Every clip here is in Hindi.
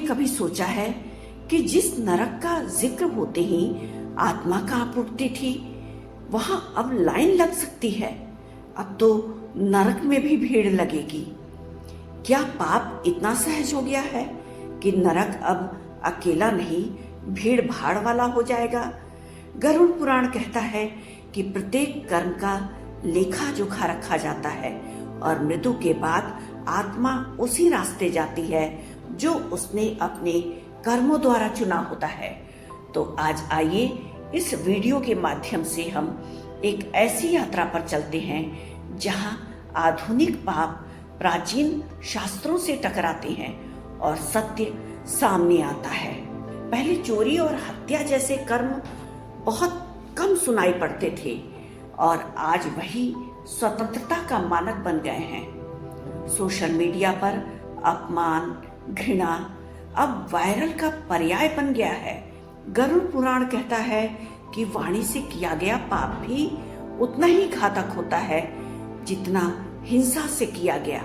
कभी सोचा है कि जिस नरक का जिक्र होते ही आत्मा कांप उठती थी, वहां अब लाइन लग सकती है? अब तो नरक में भी भीड़ लगेगी। क्या पाप इतना सहज हो गया है कि नरक अब अकेला नहीं, भीड़ भाड़ वाला हो जाएगा? गरुड़ पुराण कहता है कि प्रत्येक कर्म का लेखा जोखा रखा जाता है और मृत्यु के बाद आत्मा उसी रास्ते जाती है जो उसने अपने कर्मों द्वारा चुना होता है। तो आज आइए इस वीडियो के माध्यम से हम एक ऐसी यात्रा पर चलते हैं जहां आधुनिक पाप प्राचीन शास्त्रों से टकराते हैं और सत्य सामने आता है। पहले चोरी और हत्या जैसे कर्म बहुत कम सुनाई पड़ते थे और आज वही स्वतंत्रता का मानक बन गए हैं। सोशल मीडिया पर अपमान, घृणा अब वायरल का पर्याय बन गया है। गरुड़ पुराण कहता है कि वाणी से किया गया पाप भी उतना ही घातक होता है जितना हिंसा से किया गया।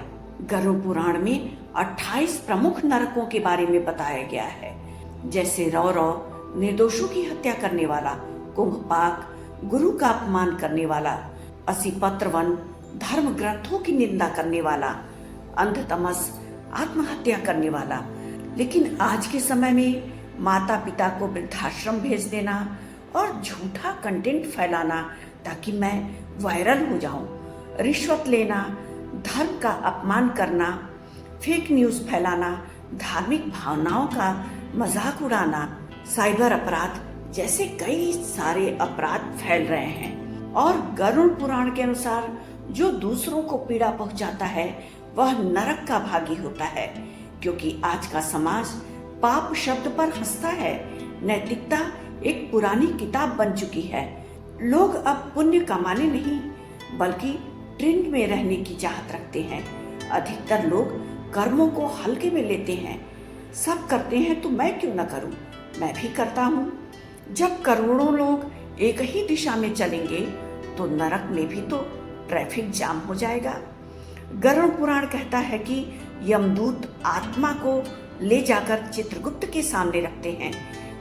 गरुड़ पुराण में 28 प्रमुख नरकों के बारे में बताया गया है, जैसे रौरव निर्दोषों की हत्या करने वाला, कुंभपाक गुरु का अपमान करने वाला, असिपत्रवन धर्म ग्रंथों की निंदा करने वाला, अंधतमस आत्महत्या करने वाला। लेकिन आज के समय में माता पिता को वृद्धाश्रम भेज देना और झूठा कंटेंट फैलाना ताकि मैं वायरल हो जाऊं, रिश्वत लेना, धर्म का अपमान करना, फेक न्यूज फैलाना, धार्मिक भावनाओं का मजाक उड़ाना, साइबर अपराध जैसे कई सारे अपराध फैल रहे हैं। और गरुड़ पुराण के अनुसार जो दूसरों को पीड़ा पहुंचाता है वह नरक का भागी होता है, क्योंकि आज का समाज पाप शब्द पर हंसता है। नैतिकता एक पुरानी किताब बन चुकी है। लोग अब पुण्य कमाने नहीं बल्कि ट्रेंड में रहने की चाहत रखते हैं। अधिकतर लोग कर्मों को हल्के में लेते हैं। सब करते हैं तो मैं क्यों न करूं, मैं भी करता हूं। जब करोड़ों लोग एक ही दिशा में चलेंगे तो नरक में भी तो ट्रैफिक जाम हो जाएगा। गरुड़ पुराण कहता है कि यमदूत आत्मा को ले जाकर चित्रगुप्त के सामने रखते हैं।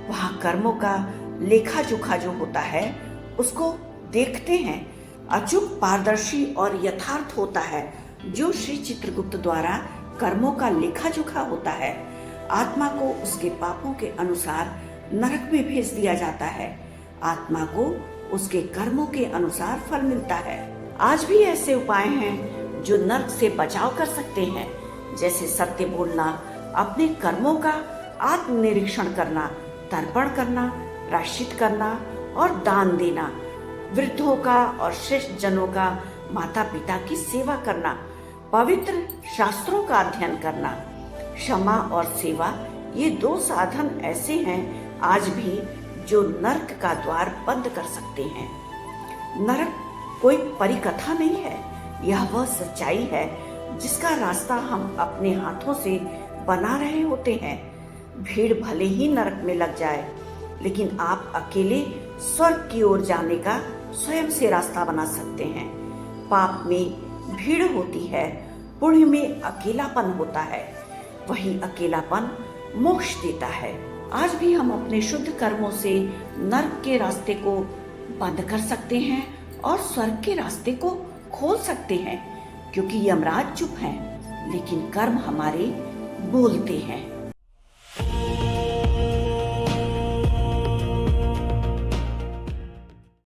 वहां कर्मों का लेखा जोखा जो होता है उसको देखते हैं। अचूक, पारदर्शी और यथार्थ होता है जो श्री चित्रगुप्त द्वारा कर्मों का लेखा जोखा होता है। आत्मा को उसके पापों के अनुसार नरक में भेज दिया जाता है। आत्मा को उसके कर्मों के अनुसार फल मिलता है। आज भी ऐसे उपाय हैं जो नरक से बचाव कर सकते हैं, जैसे सत्य बोलना, अपने कर्मों का आत्मनिरीक्षण करना, तर्पण करना, प्रायश्चित करना और दान देना, वृद्धों का और श्रेष्ठ जनों का, माता पिता की सेवा करना, पवित्र शास्त्रों का अध्ययन करना। क्षमा और सेवा ये दो साधन ऐसे हैं आज भी जो नरक का द्वार बंद कर सकते हैं। नरक कोई परिकथा नहीं है, यह वह सच्चाई है जिसका रास्ता हम अपने हाथों से बना रहे होते हैं। भीड़ भले ही नरक में लग जाए, लेकिन आप अकेले स्वर्ग की ओर जाने का स्वयं से रास्ता बना सकते हैं। पाप में भीड़ होती है, पुण्य में अकेलापन होता है। वही अकेलापन मोक्ष देता है। आज भी हम अपने शुद्ध कर्मों से नरक के रास्ते को बंद कर सकते हैं और स्वर्ग के रास्ते को खोल सकते हैं, क्योंकि यमराज चुप हैं, लेकिन कर्म हमारे बोलते हैं।